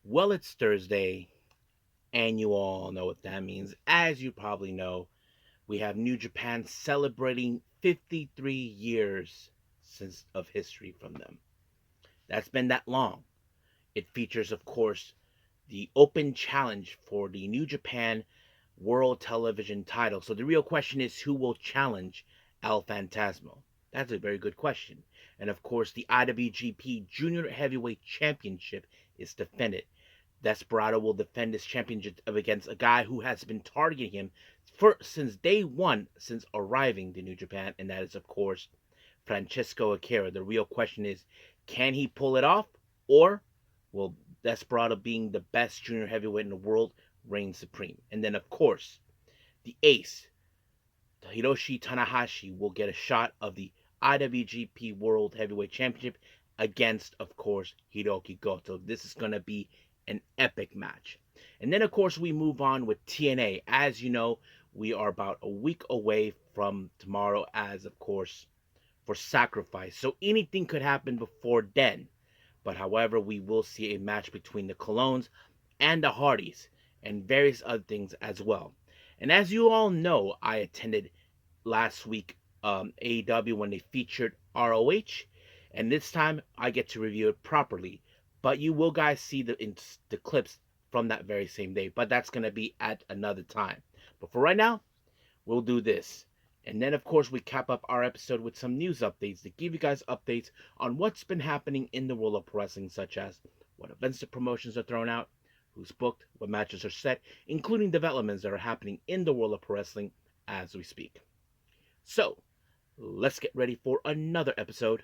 Well, it's Thursday, and you all know what that means. As you probably know, we have New Japan celebrating 53 years since of history from them. That's been that long. It features, of course, the open challenge for the New Japan World Television title. So the real question is who will challenge El Phantasmo? That's a very good question. And of course, the IWGP Junior Heavyweight Championship is defended. Desperado will defend his championship against a guy who has been targeting him since day one, since arriving to New Japan, and that is, of course, Francesco Akira. The real question is, can he pull it off, or will Desperado, being the best junior heavyweight in the world, reign supreme? And then, of course, the ace, Hiroshi Tanahashi, will get a shot of the IWGP World Heavyweight Championship against, of course, Hiroki Goto. This is going to be an epic match. And then, of course, we move on with TNA. As you know, we are about a week away from tomorrow, as, of course, for Sacrifice. So anything could happen before then. But however, we will see a match between the Colognes and the Hardys and various other things as well. And as you all know, I attended last week AEW when they featured ROH, and this time I get to review it properly. But you will guys see the clips from that very same day. But that's gonna be at another time. But for right now, we'll do this. And then, of course, we cap up our episode with some news updates to give you guys updates on what's been happening in the world of pro wrestling, such as what events the promotions are thrown out, who's booked, what matches are set, including developments that are happening in the world of pro wrestling as we speak. So, let's get ready for another episode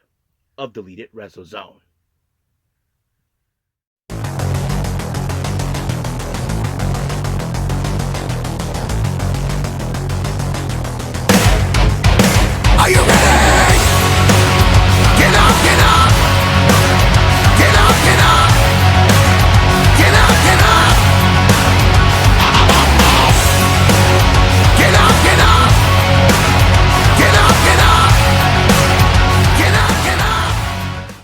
of Deleted Wrestle Zone. Are you ready? Get up, get up! Get up, get up! Get up, get up! Get up, get up! Get up, get up! Get up, get up!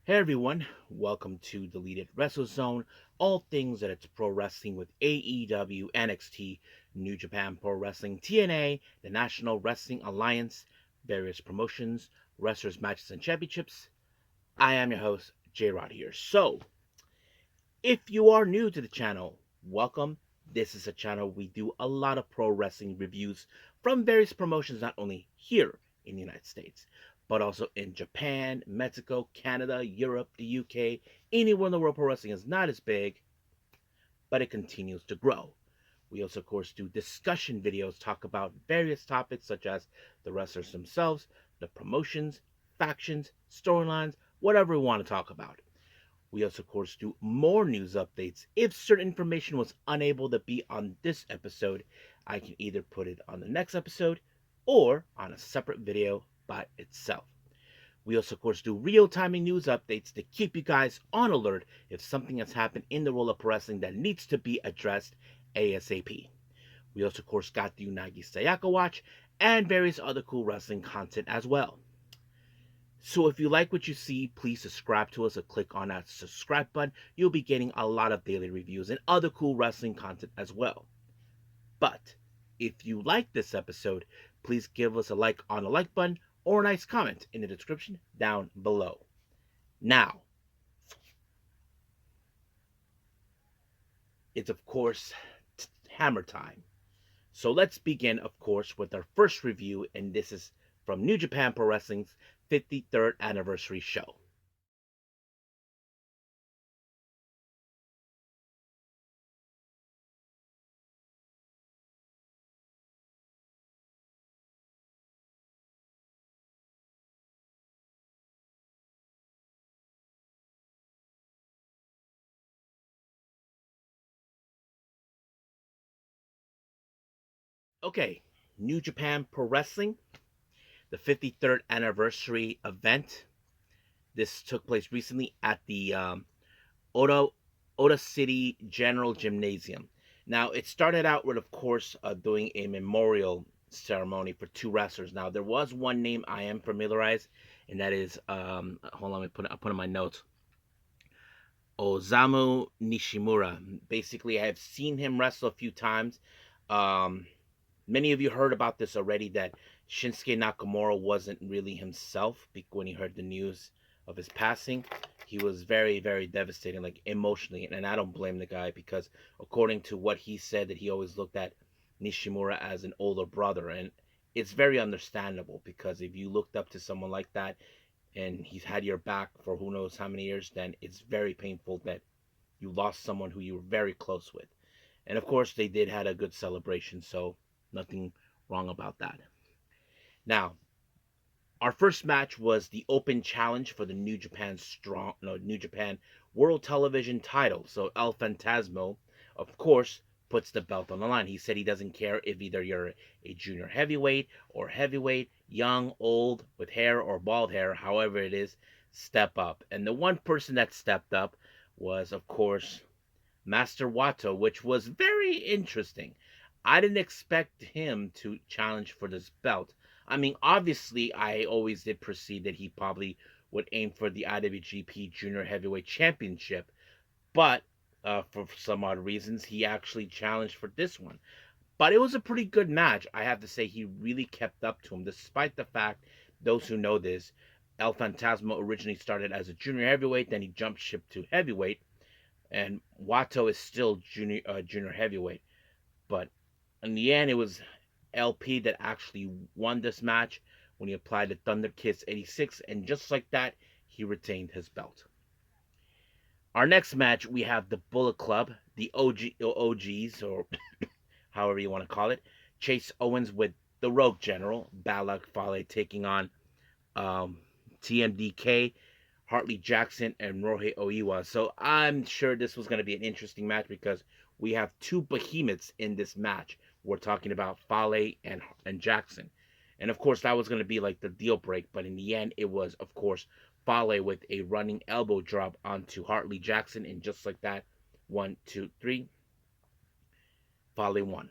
Hey everyone, welcome to Deleted Wrestle Zone, all things that it's pro wrestling with AEW, NXT, New Japan Pro Wrestling, TNA, the National Wrestling Alliance, various promotions, wrestlers, matches, and championships. I am your host, J-Rod here. So, if you are new to the channel, welcome. This is a channel we do a lot of pro wrestling reviews from various promotions, not only here in the United States, but also in Japan, Mexico, Canada, Europe, the UK, anywhere in the world pro wrestling is not as big, but it continues to grow. We also, of course, do discussion videos, talk about various topics such as the wrestlers themselves, the promotions, factions, storylines, whatever we want to talk about. We also, of course, do more news updates. If certain information was unable to be on this episode, I can either put it on the next episode or on a separate video by itself. We also, of course, do real-timing news updates to keep you guys on alert if something has happened in the world of pro wrestling that needs to be addressed ASAP. We also, of course, got the Unagi Sayaka Watch and various other cool wrestling content as well. So if you like what you see, please subscribe to us or click on that subscribe button. You'll be getting a lot of daily reviews and other cool wrestling content as well. But if you like this episode, please give us a like on the like button or a nice comment in the description down below. Now, it's of course hammer time. So let's begin, of course, with our first review, and this is from New Japan Pro Wrestling's 53rd anniversary show. Okay, New Japan Pro Wrestling, the 53rd anniversary event. This took place recently at the Oda City General Gymnasium. Now, it started out with, of course, doing a memorial ceremony for two wrestlers. Now, there was one name I am familiarized, and that is, hold on, I'll put in my notes. Osamu Nishimura. Basically, I have seen him wrestle a few times. Um, Many of you heard about this already, that Shinsuke Nakamura wasn't really himself when he heard the news of his passing. He was very, very devastating, like emotionally, and I don't blame the guy, because according to what he said, that he always looked at Nishimura as an older brother, and it's very understandable, because if you looked up to someone like that and he's had your back for who knows how many years, then it's very painful that you lost someone who you were very close with. And of course, they did had a good celebration, so nothing wrong about that. Now, our first match was the open challenge for the New Japan World Television title. So El Fantasmo, of course, puts the belt on the line. He said he doesn't care if either you're a junior heavyweight or heavyweight, young, old, with hair or bald hair, however it is, step up. And the one person that stepped up was, of course, Master Wato, which was very interesting. I didn't expect him to challenge for this belt. I mean, obviously, I always did perceive that he probably would aim for the IWGP Junior Heavyweight Championship, but for some odd reasons, he actually challenged for this one. But it was a pretty good match. I have to say, he really kept up to him, despite the fact, those who know this, El Fantasma originally started as a junior heavyweight, then he jumped ship to heavyweight, and Wato is still junior heavyweight. But in the end, it was LP that actually won this match when he applied the Thunder Kiss 86, and just like that, he retained his belt. Our next match, we have the Bullet Club, the OGs, or however you want to call it, Chase Owens with the Rogue General, Balak Fale, taking on um, TMDK, Hartley Jackson, and Rohei Oiwa. So I'm sure this was going to be an interesting match, because we have two behemoths in this match. We're talking about Fale and Jackson. And of course, that was going to be like the deal break. But in the end, it was, of course, Fale with a running elbow drop onto Hartley Jackson. And just like that, 1, 2, 3, Fale won.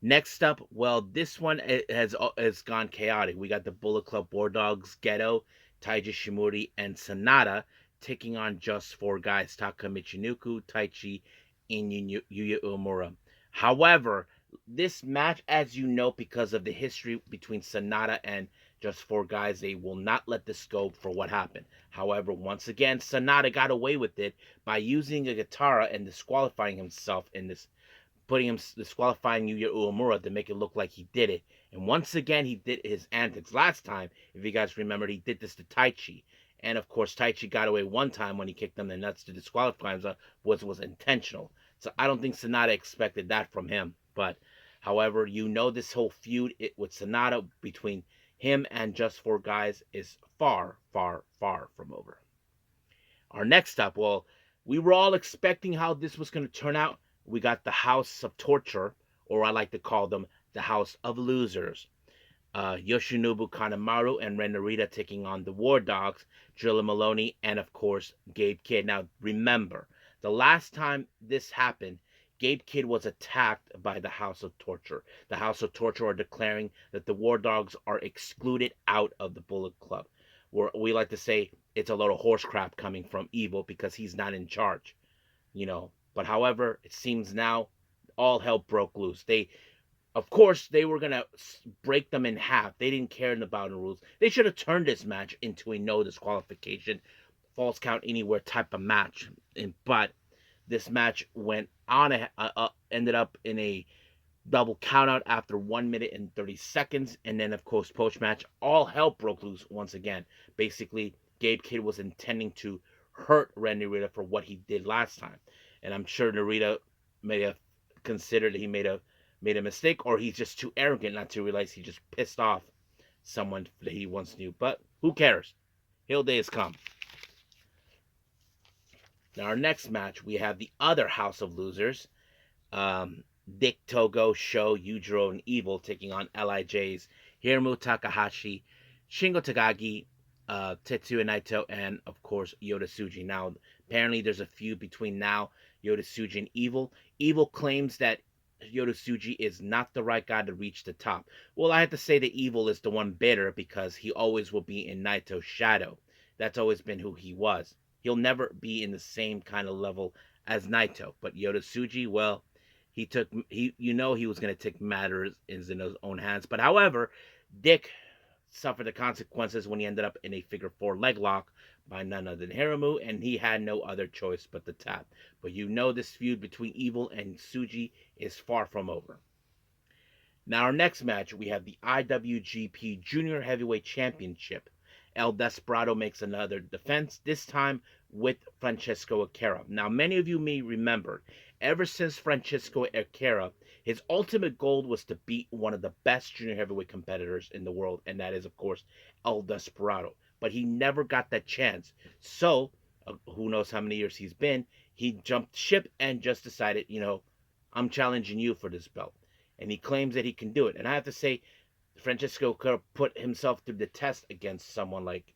Next up, well, this one has gone chaotic. We got the Bullet Club War Dogs, Ghetto, Taiji Shimori, and Sanada taking on just four guys, Taka Michinoku, Taichi, and Yuya Uemura. However, this match, as you know, because of the history between Sanada and just four guys, they will not let this go for what happened. However, once again, Sanada got away with it by using a guitar and disqualifying himself in this, putting him disqualifying Yuya Uemura to make it look like he did it. And once again, he did his antics. Last time, if you guys remember, he did this to Taichi. And of course, Taichi got away one time when he kicked him in the nuts to disqualify himself, was intentional. So I don't think Sanada expected that from him. But however, you know, this whole feud with Sanada between him and just four guys is far, far, far from over. Our next up, well, we were all expecting how this was going to turn out. We got the House of Torture, or I like to call them the House of Losers. Yoshinobu Kanemaru and Ren Narita taking on the War Dogs, Drilla Maloney, and of course, Gabe Kidd. Now, remember, the last time this happened, Gabe Kidd was attacked by the House of Torture. The House of Torture are declaring that the War Dogs are excluded out of the Bullet Club. We like to say it's a load of horse crap coming from Evil, because he's not in charge, you know. But however, it seems now all hell broke loose. Of course, they were going to break them in half. They didn't care about the rules. They should have turned this match into a no disqualification, false count anywhere type of match. But this match went on, ended up in a double countout after 1 minute and 30 seconds. And then, of course, post-match, all hell broke loose once again. Basically, Gabe Kidd was intending to hurt Ren Narita for what he did last time. And I'm sure Narita may have considered he made a mistake, or he's just too arrogant not to realize he just pissed off someone that he once knew. But who cares? Hill Day has come. Now, our next match, we have the other House of Losers. Dick Togo, Sho, Yujiro, and Evil taking on LIJ's Hiromu Takahashi, Shingo Takagi, Tetsuya Naito, and of course Yota Tsuji. Now, apparently there's a feud between now Yota Tsuji and Evil. Evil claims that Yota Tsuji is not the right guy to reach the top. Well, I have to say that Evil is the one bitter, because he always will be in Naito's shadow. That's always been who he was. he'll never be in the same kind of level as Naito. But Yota Tsuji, well, he was going to take matters in his own hands. But however, Dick suffered the consequences when he ended up in a figure four leg lock by none other than Hiramu, and he had no other choice but to tap. But this feud between Evil and Tsuji is far from over. Now, our next match, we have the IWGP Junior Heavyweight Championship. El Desperado makes another defense, this time with Francesco Akira. Now, many of you may remember, ever since Francesco Akira, his ultimate goal was to beat one of the best junior heavyweight competitors in the world, and that is, of course, El Desperado. But he never got that chance. So, who knows how many years he's been, he jumped ship and just decided, I'm challenging you for this belt. And he claims that he can do it. And I have to say, Francesco could have put himself through the test against someone like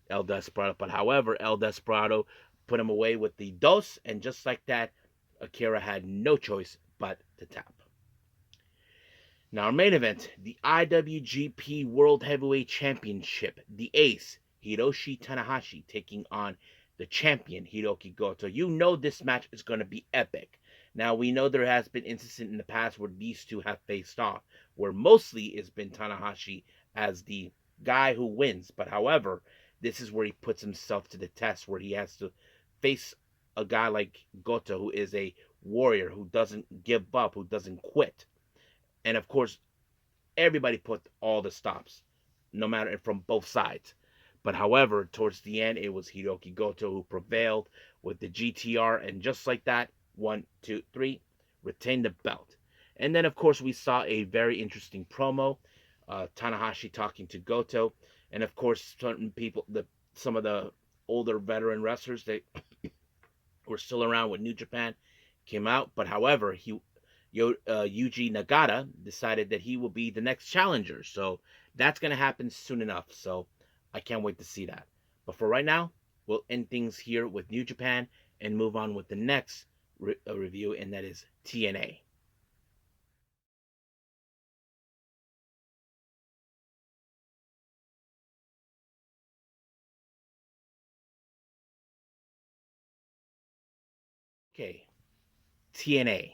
El Desperado. But however, El Desperado put him away with the dos, and just like that, Akira had no choice but to tap. Now, our main event, the IWGP World Heavyweight Championship, the ace, Hiroshi Tanahashi, taking on the champion, Hiroki Goto. You know this match is going to be epic. Now, we know there has been instances in the past where these two have faced off, where mostly it's been Tanahashi as the guy who wins. But however, this is where he puts himself to the test, where he has to face a guy like Goto, who is a warrior, who doesn't give up, who doesn't quit. And of course, everybody put all the stops, no matter from both sides. But however, towards the end, it was Hiroki Goto who prevailed with the GTR, and just like that, 1, 2, 3, retained the belt. And then, of course, we saw a very interesting promo, Tanahashi talking to Goto, and of course, some of the older veteran wrestlers that were still around with New Japan came out. But however, Yuji Nagata decided that he will be the next challenger. So that's going to happen soon enough. So I can't wait to see that. But for right now, we'll end things here with New Japan and move on with the next review, and that is TNA. Okay, TNA.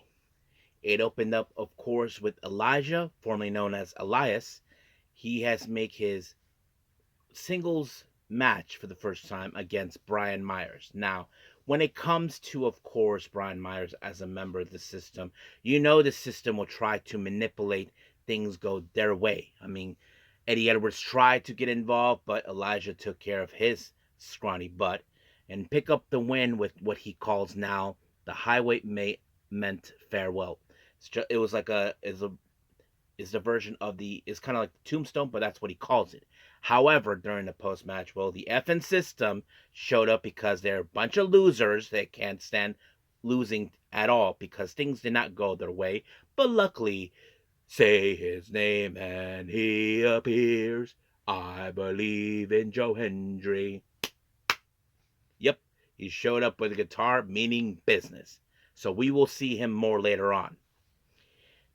It opened up, of course, with Elijiah, formerly known as Elias. He has made his singles match for the first time against Bryan Myers. Now, when it comes to, of course, Bryan Myers as a member of the system, the system will try to manipulate things go their way. I mean, Eddie Edwards tried to get involved, but Elijiah took care of his scrawny butt and pick up the win with what he calls now the highway meant farewell. It was like is the version of it's kind of like the tombstone, but that's what he calls it. However, during the post match, well, the effing system showed up because they're a bunch of losers that can't stand losing at all because things did not go their way. But luckily, say his name and he appears. I believe in Joe Hendry. Yep, he showed up with a guitar, meaning business. So we will see him more later on.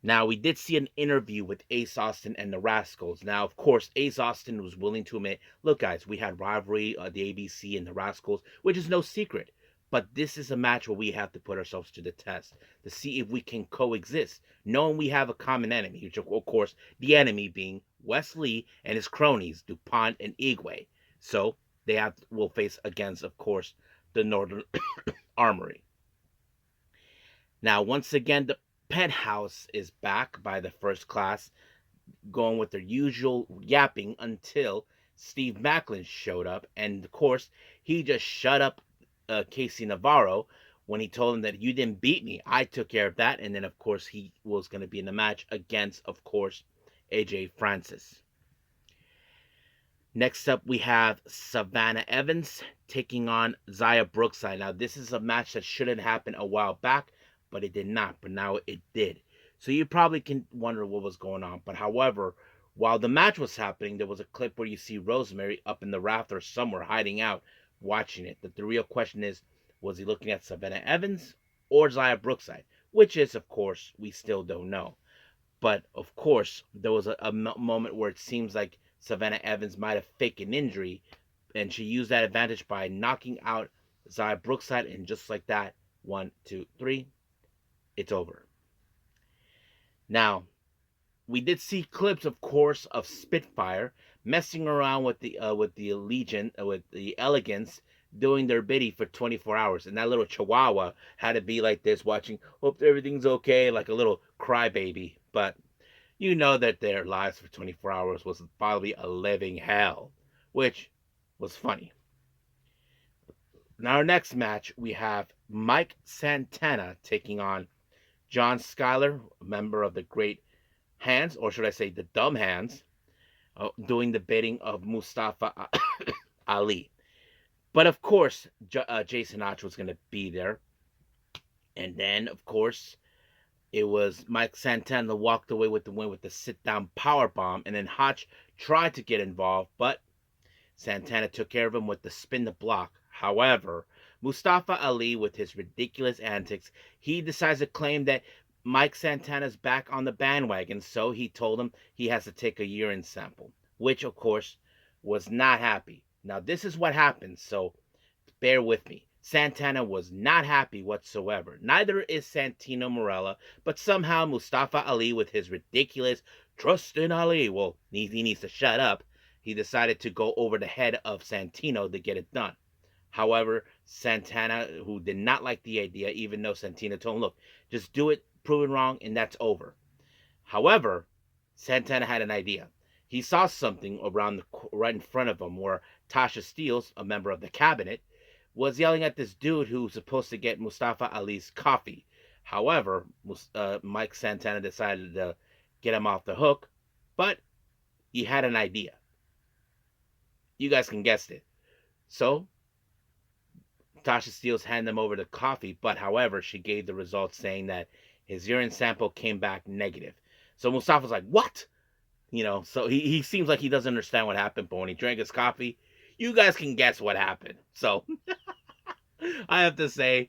Now, we did see an interview with Ace Austin and the Rascals. Now, of course, Ace Austin was willing to admit, look, guys, we had rivalry, the ABC and the Rascals, which is no secret. But this is a match where we have to put ourselves to the test to see if we can coexist, knowing we have a common enemy, which, of course, the enemy being Wes Lee and his cronies, DuPont and Igwe. So, will face against, of course, the Northern Armory. Now, once again, the Penthouse is back by the First Class, going with their usual yapping until Steve Macklin showed up. And, of course, he just shut up Casey Navarro when he told him that you didn't beat me. I took care of that. And then, of course, he was going to be in the match against, of course, AJ Francis. Next up, we have Savannah Evans taking on Xia Brookside. Now, this is a match that should have happened a while back, but it did not. But now it did. So you probably can wonder what was going on. But however, while the match was happening, there was a clip where you see Rosemary up in the rafters somewhere hiding out, watching it. But the real question is, was he looking at Savannah Evans or Xia Brookside? Which is, of course, we still don't know. But, of course, there was a moment where it seems like Savannah Evans might have faked an injury, and she used that advantage by knocking out Xia Brookside, and just like that, 1, 2, 3, it's over. Now, we did see clips, of course, of Spitfire messing around with the with the Elegance, doing their bidding for 24 hours, and that little Chihuahua had to be like this, watching, hope everything's okay, like a little crybaby. But you know that their lives for 24 hours was probably a living hell, which was funny. Now, our next match, we have Mike Santana taking on John Schuyler, a member of the Great Hands, or should I say the Dumb Hands, doing the bidding of Mustafa Ali. But of course, Jason Notch was going to be there. And then, of course, it was Mike Santana that walked away with the win with the sit-down power bomb. And then Hotch tried to get involved, but Santana took care of him with the spin the block. However, Mustafa Ali, with his ridiculous antics, he decides to claim that Mike Santana's back on the bandwagon, so he told him he has to take a urine sample, which, of course, was not happy. Now, this is what happened, so bear with me. Santana was not happy whatsoever. Neither is Santino Marella, but somehow Mustafa Ali, with his ridiculous trust in Ali, well, he needs to shut up. He decided to go over the head of Santino to get it done. However, Santana, who did not like the idea, even though Santino told him, look, just do it, prove it wrong, and that's over. However, Santana had an idea. He saw something around right in front of him where Tasha Steelz, a member of the cabinet, was yelling at this dude who was supposed to get Mustafa Ali's coffee. However, Mike Santana decided to get him off the hook, but he had an idea. You guys can guess it. So, Tasha Steelz handed him over the coffee, but however, she gave the results saying that his urine sample came back negative. So Mustafa's like, what? So he seems like he doesn't understand what happened, but when he drank his coffee, you guys can guess what happened. So I have to say,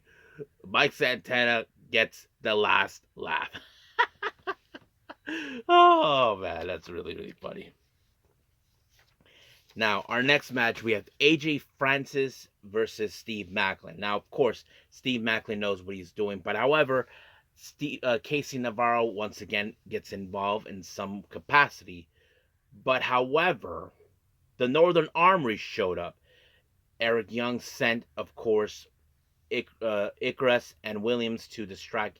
Mike Santana gets the last laugh. Oh man, that's really, really funny. Now, our next match, we have AJ Francis versus Steve Macklin. Now, of course, Steve Macklin knows what he's doing, but however, Casey Navarro once again gets involved in some capacity. But however, the Northern Armory showed up. Eric Young sent, of course, Icarus and Williams to distract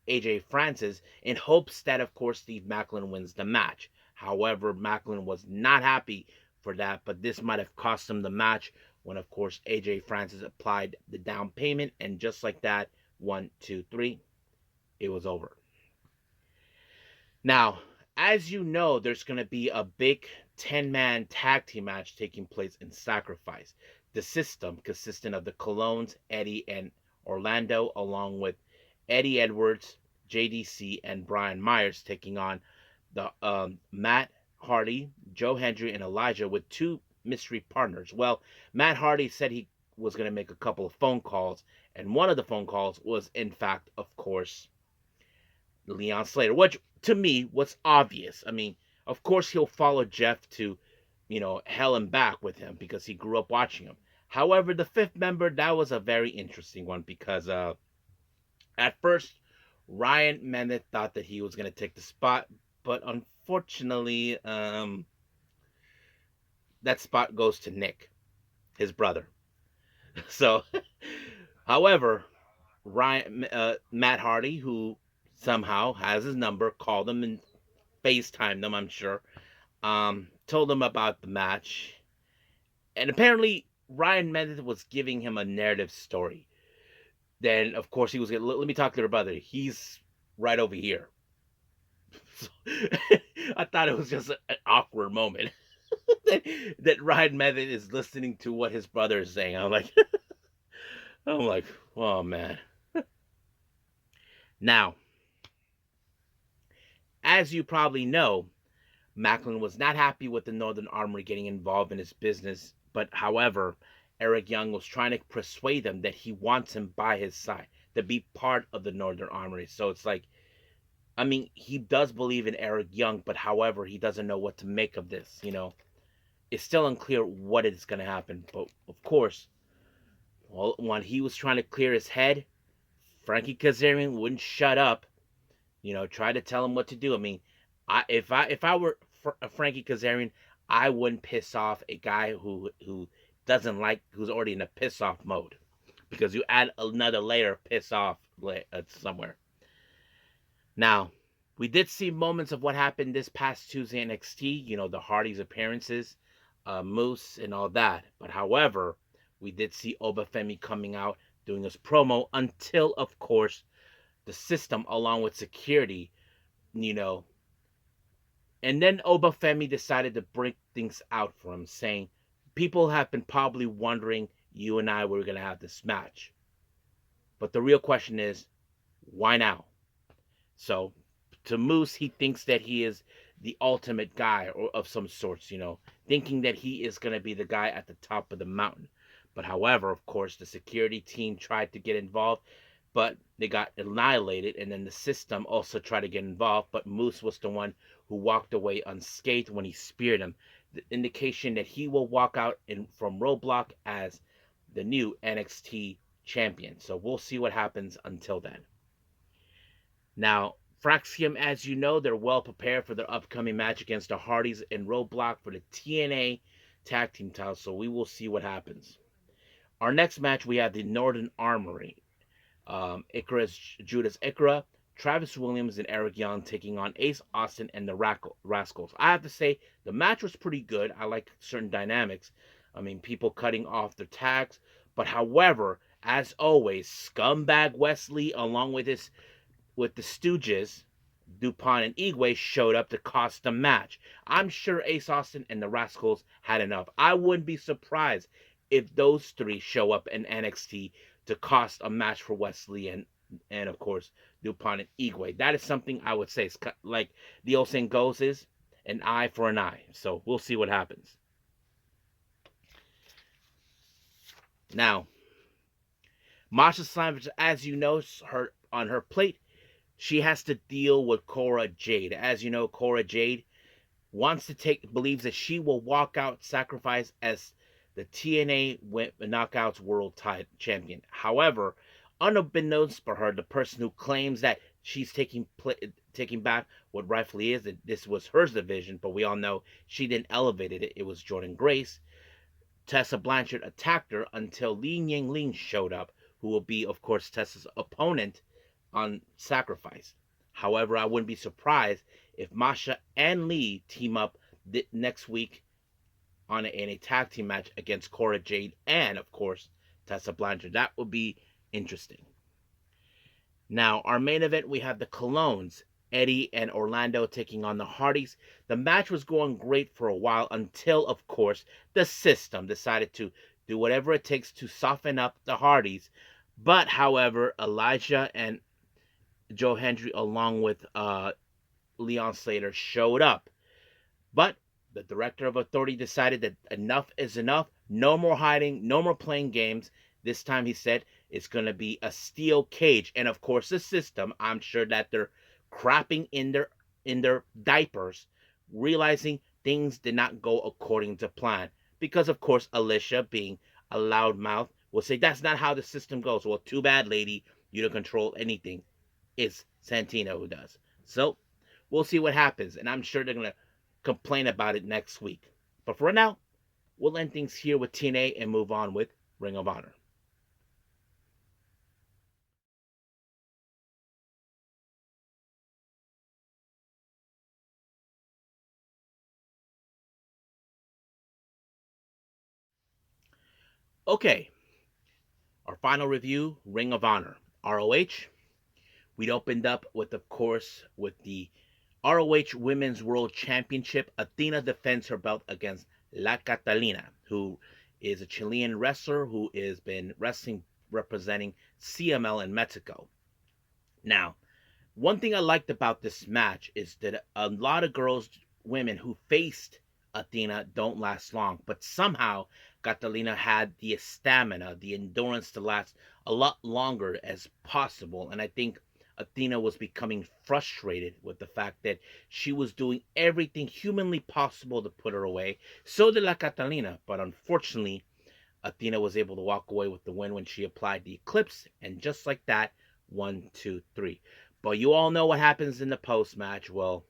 AJ Francis in hopes that, of course, Steve Macklin wins the match. However, Macklin was not happy for that, but this might have cost him the match when, of course, AJ Francis applied the down payment, and just like that, 1, 2, 3, it was over. Now, as you know, there's going to be a big 10-man tag team match taking place in Sacrifice. The system, consisting of the Colognes, Eddie, and Orlando, along with Eddie Edwards, JDC, and Bryan Myers, taking on the Matt Hardy, Joe Hendry, and Elijiah with two mystery partners. Well, Matt Hardy said he was going to make a couple of phone calls, and one of the phone calls was, in fact, of course, Leon Slater, which to me was obvious. I mean, of course he'll follow Jeff to, hell and back with him because he grew up watching him. However, the fifth member, that was a very interesting one because at first, Ryan Mendez thought that he was going to take the spot, but unfortunately, that spot goes to Nick, his brother. So, however, Matt Hardy, who somehow has his number, called him and FaceTimed him, I'm sure, told him about the match. And apparently, Ryan Mendez was giving him a narrative story. Then, of course, he was going to, let me talk to your brother. He's right over here. So, I thought it was just an awkward moment. that Ryan Mendez is listening to what his brother is saying. I'm like, oh man. Now, as you probably know, Macklin was not happy with the Northern Armory getting involved in his business, but however, Eric Young was trying to persuade him that he wants him by his side, to be part of the Northern Armory. So it's like, I mean, he does believe in Eric Young, but however, he doesn't know what to make of this, It's still unclear what is going to happen, but of course, Well, when he was trying to clear his head, Frankie Kazarian wouldn't shut up. Tried to tell him what to do. I mean, if I were Frankie Kazarian, I wouldn't piss off a guy who doesn't like, who's already in a piss off mode, because you add another layer of piss off somewhere. Now, we did see moments of what happened this past Tuesday in NXT. The Hardys' appearances, Moose, and all that. But however, we did see Obafemi coming out doing his promo until, of course, the system, along with security, you know. And then Obafemi decided to break things out for him, saying, people have been probably wondering you and I were going to have this match. But the real question is, why now? So, to Moose, he thinks that he is the ultimate guy or of some sorts, thinking that he is going to be the guy at the top of the mountain. But however, of course, the security team tried to get involved, but they got annihilated, and then the system also tried to get involved, but Moose was the one who walked away unscathed when he speared him. The indication that he will walk out from Roadblock as the new NXT champion. So we'll see what happens until then. Now, Fraxium, as you know, they're well prepared for their upcoming match against the Hardys in Roadblock for the TNA Tag Team title, so we will see what happens. Our next match, we have the Northern Armory. Judas Ikra, Travis Williams, and Eric Young taking on Ace Austin and the Rascals. I have to say, the match was pretty good. I like certain dynamics. I mean, people cutting off their tags. But however, as always, Scumbag Wesley, along with the Stooges, DuPont and Igwe, showed up to cost the match. I'm sure Ace Austin and the Rascals had enough. I wouldn't be surprised if those three show up in NXT to cost a match for Wesley and of course DuPont and Igwe. That is something I would say. It's like the old saying goes, is an eye for an eye. So we'll see what happens. Now, Masha Slamovich, as you know, on her plate, she has to deal with Cora Jade. As you know, Cora Jade believes that she will walk out, sacrifice as the TNA Knockouts World Champion. However, unbeknownst for her, the person who claims that she's taking back what rightfully is, that this was her division, but we all know she didn't elevate it. It was Jordan Grace. Tessa Blanchard attacked her until Li Yingling showed up, who will be, of course, Tessa's opponent on Sacrifice. However, I wouldn't be surprised if Masha and Lee team up next week in a tag team match against Cora Jade and, of course, Tessa Blanchard. That would be interesting. Now, our main event, we have the Colognes, Eddie and Orlando taking on the Hardys. The match was going great for a while until, of course, the system decided to do whatever it takes to soften up the Hardys. But, however, Elijiah and Joe Hendry, along with Leon Slater, showed up. But the Director of Authority decided that enough is enough. No more hiding, no more playing games. This time, he said, it's going to be a steel cage. And, of course, the system, I'm sure that they're crapping in their diapers, realizing things did not go according to plan. Because, of course, Alicia, being a loudmouth, will say, that's not how the system goes. Well, too bad, lady. You don't control anything. It's Santino who does. So, we'll see what happens. And I'm sure they're going to complain about it next week. But for now, we'll end things here with TNA and move on with Ring of Honor. Okay, our final review, Ring of Honor. ROH. We opened up with, of course, with the ROH Women's World Championship. Athena defends her belt against La Catalina, who is a Chilean wrestler who has been wrestling representing CML in Mexico. Now, one thing I liked about this match is that a lot of women who faced Athena don't last long, but somehow Catalina had the stamina, the endurance to last a lot longer as possible. And I think Athena was becoming frustrated with the fact that she was doing everything humanly possible to put her away. So did La Catalina, but unfortunately, Athena was able to walk away with the win when she applied the Eclipse, and just like that, 1, 2, 3. But you all know what happens in the post match. Well,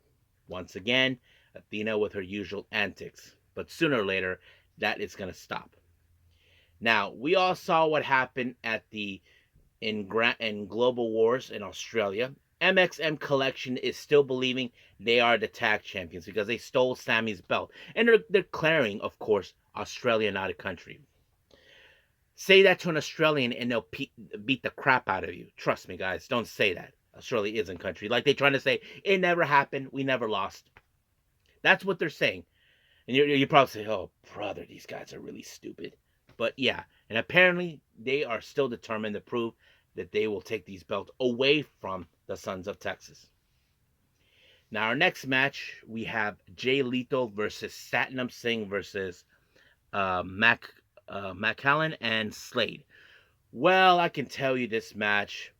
once again, Athena with her usual antics. But sooner or later, that is going to stop. Now, we all saw what happened at the in Global Wars in Australia. MXM Collection is still believing they are the tag champions because they stole Sammy's belt. And they're declaring, of course, Australia not a country. Say that to an Australian and they'll beat the crap out of you. Trust me, guys. Don't say that. Australia isn't country. Like they're trying to say, it never happened. We never lost. That's what they're saying. And you probably say, oh, brother, these guys are really stupid. But yeah, and apparently they are still determined to prove that they will take these belts away from the Sons of Texas. Now, our next match, we have Jay Lethal versus Satnam Singh versus McAllen and Slade. Well, I can tell you this match.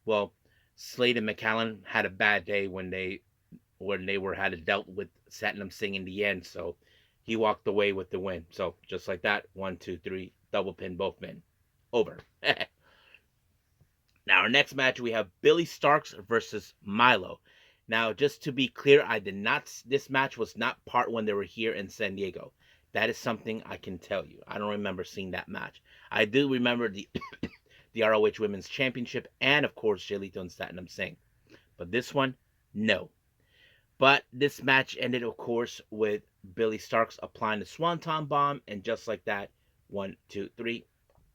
Well, Slade and McAllen had a bad day when they had dealt with Satnam Singh in the end, so he walked away with the win. So just like that, 1, 2, 3, double pin both men. Over. Now, our next match, we have Billy Starks versus Milo. Now, just to be clear, this match was not part when they were here in San Diego. That is something I can tell you. I don't remember seeing that match. I do remember the the ROH Women's Championship and, of course, Jay Lethal and Satnam Singh. But this one, no. But this match ended, of course, with Billy Starks applying the Swanton Bomb, and just like that, 1, 2, 3,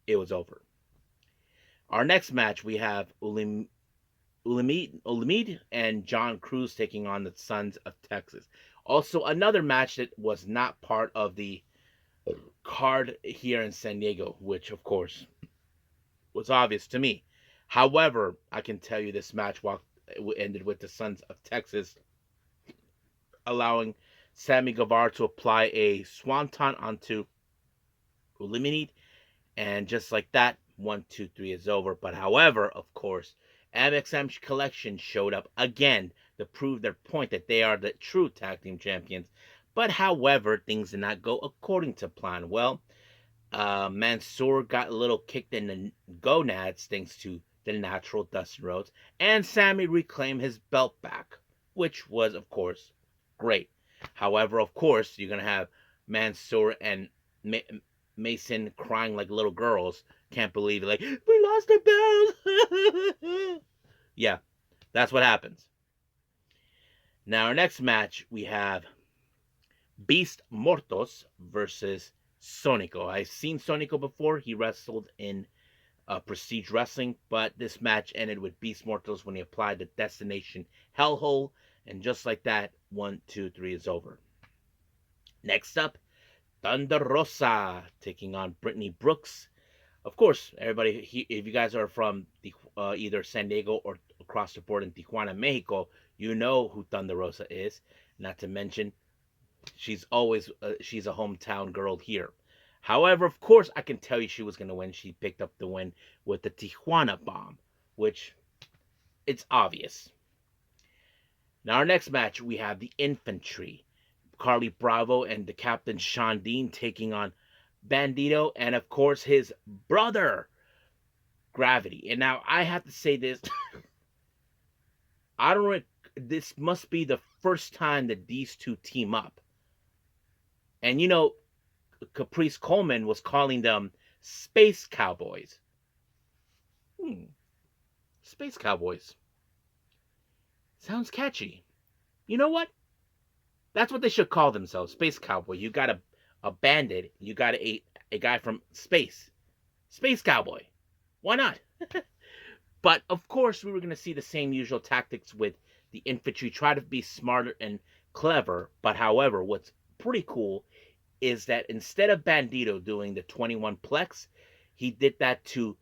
it was over. Our next match, we have Ulamid and John Cruz taking on the Sons of Texas. Also, another match that was not part of the card here in San Diego, which, of course, was obvious to me. However, I can tell you this match ended with the Sons of Texas allowing Sammy Guevara to apply a Swanton onto Ulamid, and just like that, 1, 2, 3 is over. But however, of course, MXM Collection showed up again to prove their point that they are the true tag team champions. But however, things did not go according to plan. Well, Mansoor got a little kicked in the gonads thanks to the natural Dustin Rhodes, and Sammy reclaimed his belt back, which was, of course, great. However, of course, you're going to have Mansoor and Mason crying like little girls. Can't believe it. Like, we lost the belt. Yeah, that's what happens. Now, our next match, we have Beast Mortos versus Sonico. I've seen Sonico before. He wrestled in Prestige Wrestling, but this match ended with Beast Mortos when he applied the Destination Hellhole, and just like that, 1, 2, 3 is over. Next up, Thunder Rosa taking on Brittany Brooks. Of course, everybody, if you guys are from either San Diego or across the board in Tijuana, Mexico, you know who Thunder Rosa is. Not to mention, she's a hometown girl here. However, of course, I can tell you she was going to win. She picked up the win with the Tijuana Bomb, which it's obvious. Now, our next match, we have the Infantry. Carly Bravo and the Captain Sean Dean taking on Bandito and, of course, his brother, Gravity. And now, I have to say this. This must be the first time that these two team up. And, you know, Caprice Coleman was calling them Space Cowboys. Space Cowboys. Sounds catchy. You know what? That's what they should call themselves, Space Cowboy. You got a bandit. You got a guy from space. Space Cowboy. Why not? But, of course, we were going to see the same usual tactics with the Infantry. Try to be smarter and clever. But, however, what's pretty cool is that instead of Bandito doing the 21 plex, he did that to,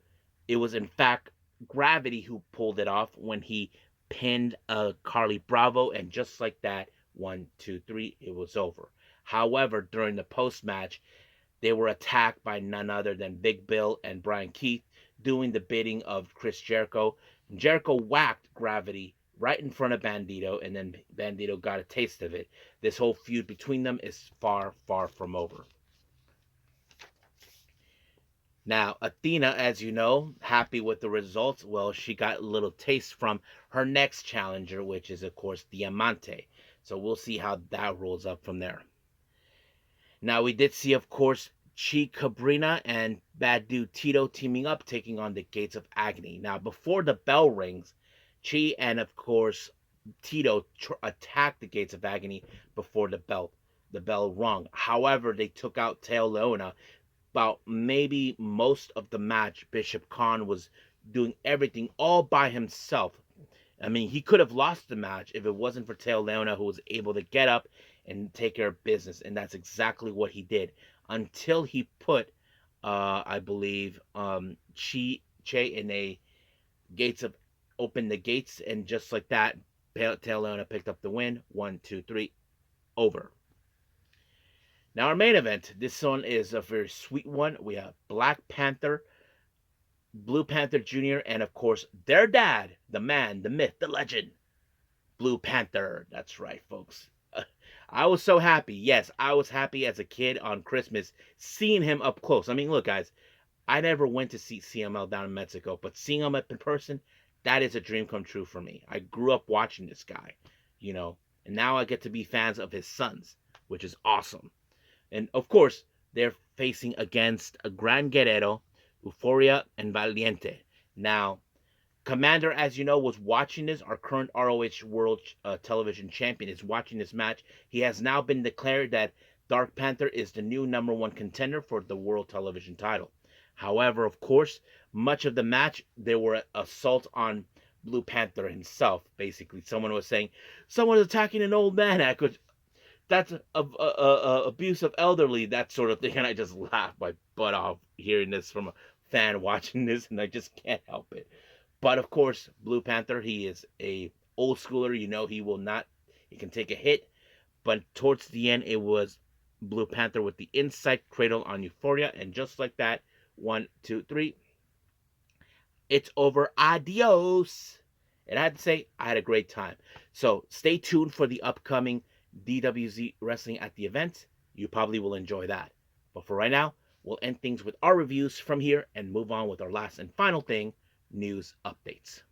it was in fact Gravity who pulled it off when he pinned Carly Bravo, and just like that, 1, 2, 3, it was over. However, during the post-match, they were attacked by none other than Big Bill and Brian Keith, doing the bidding of Chris Jericho. And Jericho whacked Gravity right in front of Bandito, and then Bandito got a taste of it. This whole feud between them is far, far from over. Now, Athena, as you know, happy with the results. Well, she got a little taste from her next challenger, which is, of course, Diamante. So we'll see how that rolls up from there. Now, we did see, of course, Chi Cabrina and Bad Dude Tito teaming up, taking on the Gates of Agony. Now, before the bell rings, Chi and, of course, Tito attacked the Gates of Agony before the bell rung. However, they took out Teo Leona. About maybe most of the match, Bishop Khan was doing everything all by himself. I mean, he could have lost the match if it wasn't for Teo Leona, who was able to get up and take care of business, and that's exactly what he did until he put, I believe, Che in a gates of opened the gates, and just like that, Teo Leona picked up the win. 1, 2, 3, over. Now our main event. This one is a very sweet one. We have Black Panther, Blue Panther Jr., and of course their dad, the man, the myth, the legend, Blue Panther. That's right, folks. I was so happy. Yes, I was happy as a kid on Christmas seeing him up close. I mean, look, guys, I never went to see CML down in Mexico, but seeing him up in person, that is a dream come true for me. I grew up watching this guy, you know, and now I get to be fans of his sons, which is awesome. And of course, they're facing against a Gran Guerrero, Euphoria, and Valiente. Now, Commander, as you know, was watching this. Our current ROH World Television Champion is watching this match. He has now been declared that Dark Panther is the new number one contender for the World Television title. However, of course, much of the match, there were assaults on Blue Panther himself, basically. Someone was saying, someone is attacking an old man. That's abuse of elderly, that sort of thing. And I just laughed my butt off hearing this from a fan watching this, and I just can't help it. But of course, Blue Panther, he is a old schooler. You know, he can take a hit. But towards the end, it was Blue Panther with the inside cradle on Euphoria. And just like that, 1, 2, 3, it's over. Adios. And I had to say, I had a great time. So stay tuned for the upcoming DWZ Wrestling at the event. You probably will enjoy that. But for right now, we'll end things with our reviews from here and move on with our last and final thing, news updates.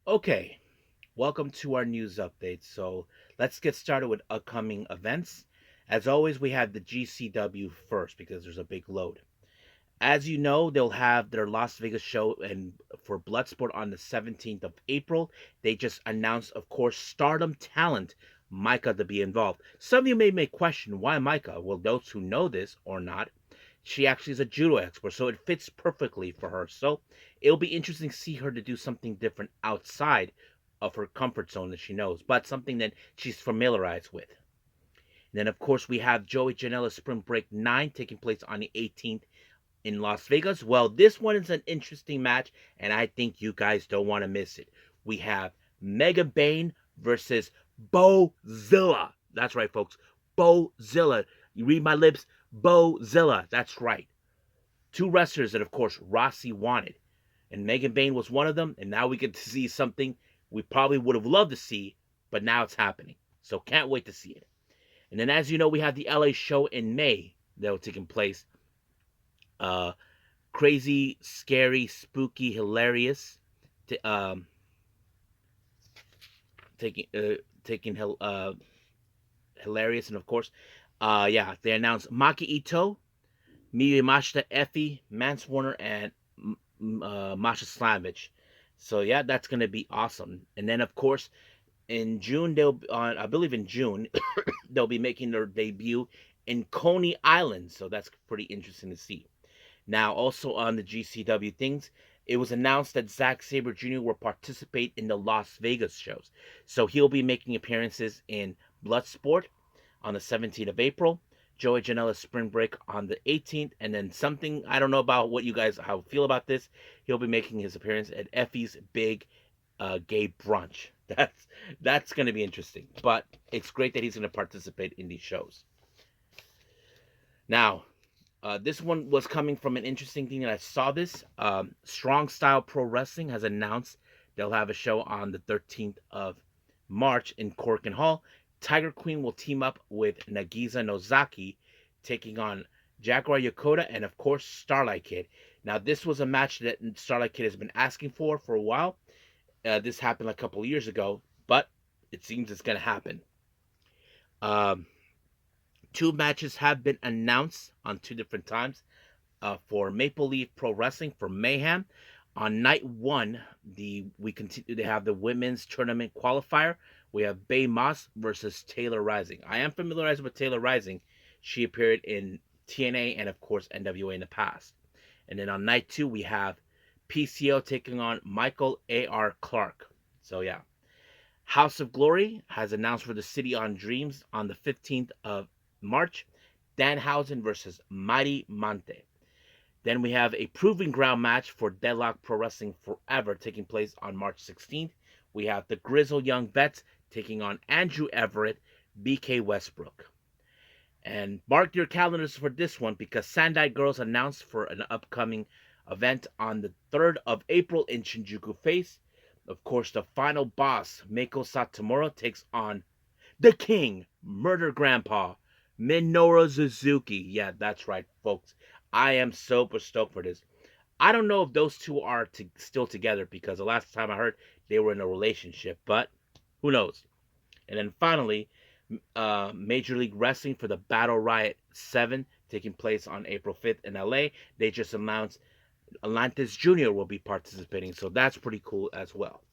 Okay, welcome to our news update. So let's get started with upcoming events. As always, we have the GCW first because there's a big load. As you know, they'll have their Las Vegas show and for Bloodsport on the 17th of April. They just announced, of course, Stardom talent Micah to be involved. Some of you may question why Micah. Well, those who know this or not, she actually is a judo expert, so it fits perfectly for her. So it'll be interesting to see her to do something different outside of her comfort zone that she knows, but something that she's familiarized with. And then, of course, we have Joey Janela's Spring Break 9 taking place on the 18th in Las Vegas. Well, this one is an interesting match, and I think you guys don't want to miss it. We have Mega Bane versus Bozilla. That's right, folks. Bozilla. You read my lips? Bozilla. That's right. Two wrestlers that, of course, Rossi wanted. And Megan Bane was one of them, and now we get to see something we probably would have loved to see, but now it's happening. So can't wait to see it. And then, as you know, we have the LA show in May that will taking place. Crazy, scary, spooky, hilarious. Taking hilarious, and of course, they announced Maki Ito, Miyu Yamashita, Effie, Mance Warner, and Masha Slamovich. So yeah, that's gonna be awesome. And then of course, in June I believe in June, they'll be making their debut in Coney Island. So that's pretty interesting to see. Now, also on the GCW things, it was announced that Zack Sabre Jr. will participate in the Las Vegas shows. So he'll be making appearances in Bloodsport on the 17th of April, Joey Janela's Spring Break on the 18th, and then something, I don't know about what you guys how feel about this, he'll be making his appearance at Effie's Big Gay Brunch. That's going to be interesting, but it's great that he's going to participate in these shows. Now, this one was coming from an interesting thing that I saw this. Strong Style Pro Wrestling has announced they'll have a show on the 13th of March in Corkin Hall. Tiger Queen will team up with Nagisa Nozaki, taking on Jaguar Yokota and, of course, Starlight Kid. Now, this was a match that Starlight Kid has been asking for a while. This happened a couple of years ago, but it seems it's going to happen. Um, Two matches have been announced on two different times for Maple Leaf Pro Wrestling for Mayhem. On night one, we continue to have the women's tournament qualifier. We have Bay Moss versus Taylor Rising. I am familiarized with Taylor Rising. She appeared in TNA and, of course, NWA in the past. And then on night two, we have PCO taking on Michael A.R. Clark. So, yeah. House of Glory has announced for the City on Dreams on the 15th of March, Danhausen versus Mighty Monte. Then we have a proving ground match for Deadlock Pro Wrestling Forever taking place on March 16th. We have the Grizzled Young Vets taking on Andrew Everett, BK Westbrook. And mark your calendars for this one because Sendai Girls announced for an upcoming event on the 3rd of April in Shinjuku Face. Of course, the final boss, Meiko Satomura, takes on the King, Murder Grandpa, Minoru Suzuki. Yeah, that's right, folks. I am super stoked for this. I don't know if those two are still together because the last time I heard they were in a relationship, but who knows? And then finally, Major League Wrestling for the Battle Riot 7 taking place on April 5th in LA. They just announced Atlantis Jr. will be participating, so that's pretty cool as well.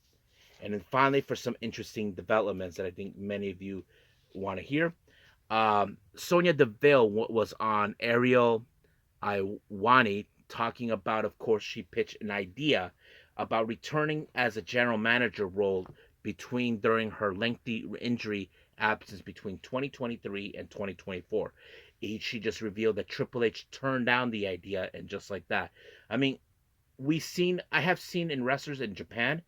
And then finally, for some interesting developments that I think many of you want to hear, Sonya Deville was on Ariel Iwani talking about, of course, she pitched an idea about returning as a general manager role during her lengthy injury absence between 2023 and 2024. She just revealed that Triple H turned down the idea, and just like that. I mean, I have seen in wrestlers in Japan,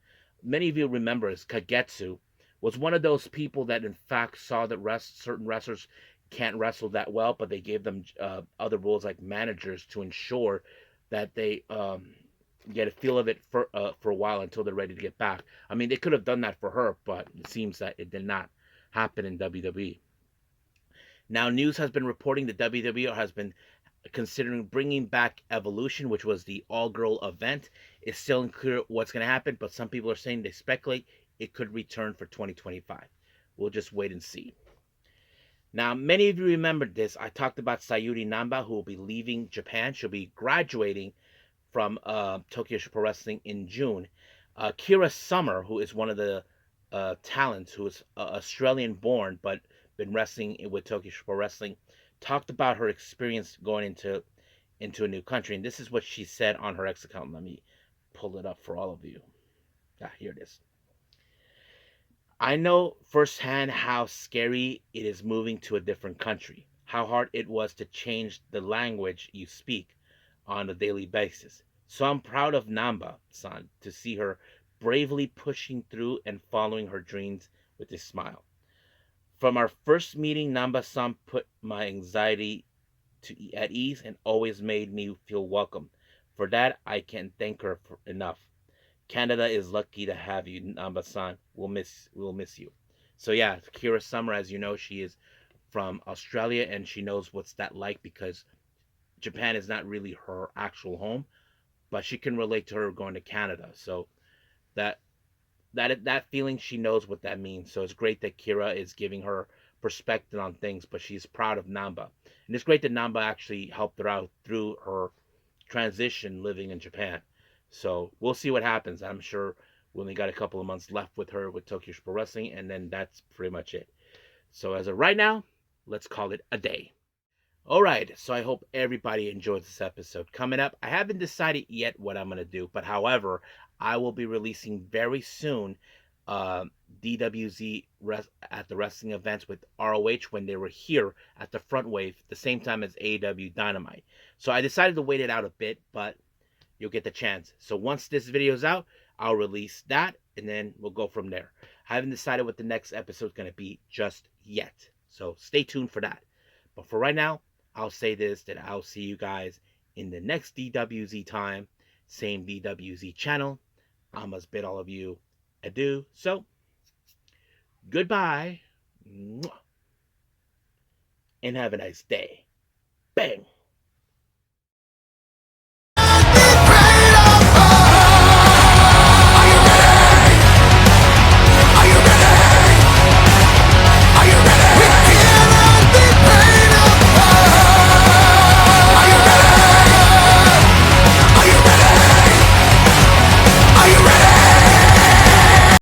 many of you remember as Kagetsu was one of those people that in fact saw that certain wrestlers can't wrestle that well, but they gave them other roles like managers to ensure that they get a feel of it for a while until they're ready to get back. I mean, they could have done that for her, but it seems that it did not happen in WWE. Now, news has been reporting that WWE has been considering bringing back Evolution, which was the all-girl event. It's still unclear what's going to happen, but some people are saying they speculate it could return for 2025. We'll just wait and see. Now, many of you remember this. I talked about Sayuri Namba, who will be leaving Japan. She'll be graduating from Tokyo Pro Wrestling in June. Kira Summer, who is one of the talents, who is Australian-born but been wrestling with Tokyo Pro Wrestling, talked about her experience going into a new country. And this is what she said on her X account. Let me pull it up for all of you. Here it is. I know firsthand how scary it is moving to a different country, how hard it was to change the language you speak on a daily basis. So I'm proud of Namba-san to see her bravely pushing through and following her dreams with a smile. From our first meeting, Namba-san put my anxiety at ease and always made me feel welcome. For that, I can't thank her enough. Canada is lucky to have you, Namba-san. We'll miss you. So yeah, Kira Summer, as you know, she is from Australia and she knows what's that like because Japan is not really her actual home, but she can relate to her going to Canada. So that feeling, she knows what that means. So it's great that Kira is giving her perspective on things, but she's proud of Namba. And it's great that Namba actually helped her out through her transition living in Japan. So we'll see what happens. I'm sure we only got a couple of months left with her with Tokyo Pro Wrestling, and then that's pretty much it. So as of right now, let's call it a day. All right, so I hope everybody enjoyed this episode. Coming up, I haven't decided yet what I'm going to do, but however, I will be releasing very soon DWZ at the wrestling events with ROH when they were here at the front wave, the same time as AEW Dynamite. So I decided to wait it out a bit, but you'll get the chance. So once this video is out, I'll release that, and then we'll go from there. I haven't decided what the next episode is going to be just yet, so stay tuned for that. But for right now, I'll say this, that I'll see you guys in the next DWZ time, same DWZ channel. I must bid all of you adieu. So, goodbye, and have a nice day. Bang!